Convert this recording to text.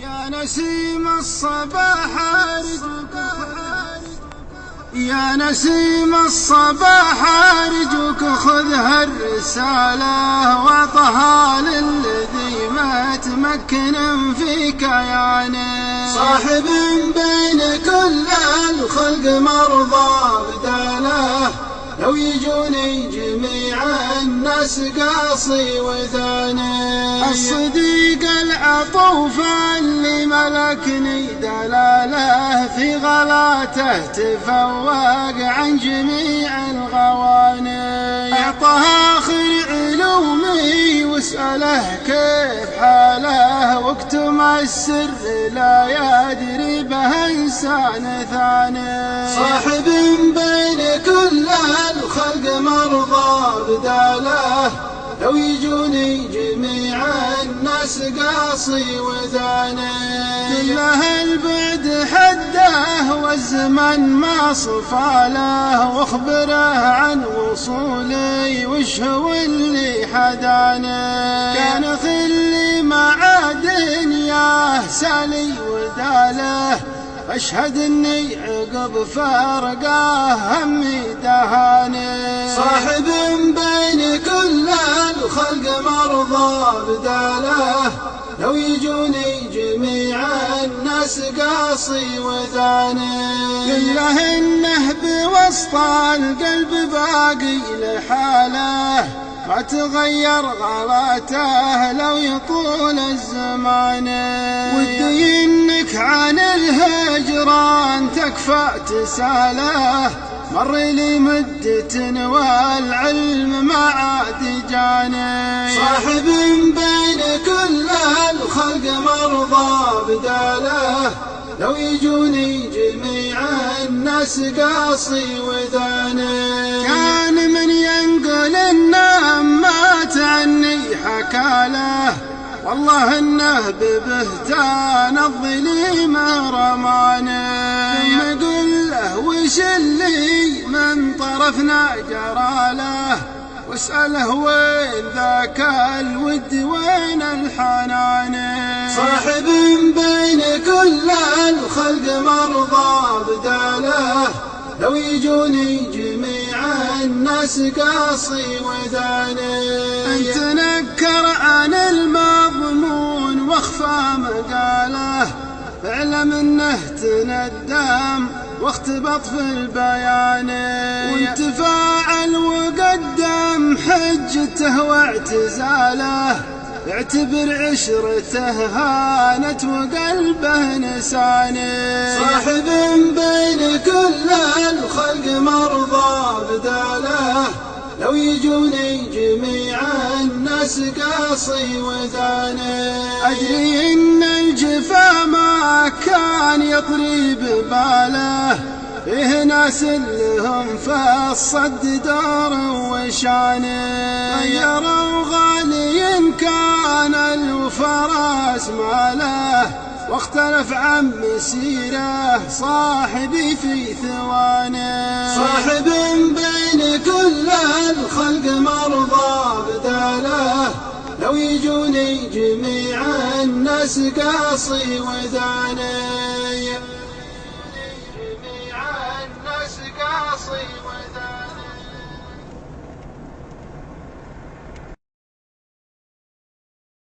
يا نسيم الصباح يا نسيم الصباح أرجوك خذ هالرسالة واعطها للذي ما تمكن فيك يعني صاحب بين كل الخلق مرضى بداله لو يجوني جميع الناس قاصي وثاني الصديق العطوف اللي ملكني دلاله في غلاته تفوق عن جميع الغواني اعطها آخر علومي واسأله كيف حاله واكتم السر لا يدري به انسان ثاني صاحب بين كل الخلق مرضى بداله لو يجوني جميع الناس قاصي وثاني كله البعد حده والزمن ما صفاله واخبره عن وصولي وش هو اللي حداني كان خلي مع دنياه سالي وداله أشهد إني عقب فارقاه همي دهاني صاحب بين كل الخلق مرضى بداله لو يجوني جميع الناس قاصي وثاني كله إنه بوسط القلب باقي لحاله ما تغير غلاته لو يطول الزمان ودي إنك عن الهجران تكفى تساله مر لي مدة والعلم ما عاد جاني صاحب بين كل الخلق مرضى بداله لو يجوني جميع الناس قاصي وثاني كان من ينقل النام مات عني حكاله والله انه ببهتان الظليم رماني ثم قل له وش اللي من طرفنا جراله واسأله وين ذاك الود وين الحنان صاحب بين كل الخلق مرضى بداله لو يجوني جميع الناس قاصي وثاني أنت نكر عن المضمون واخفى مقاله فاعلم انه تندم واختبط في البيان وانتفاعل وقدم حجته واعتزاله اعتبر عشرته هانت وقلبه نساني صاحب بين كل الخلق مرضى بداله لو يجوني جميع الناس قاصي وثاني أدري إن الجفا ما كان يطري بباله فيه ناس لهم في الصد دار وشاني غيروا غالي كان الفراس ماله واختلف عن مسيره صاحبي في ثواني صاحب بين كل الخلق مرضى بداله لو يجوني جميع الناس قاصي وثاني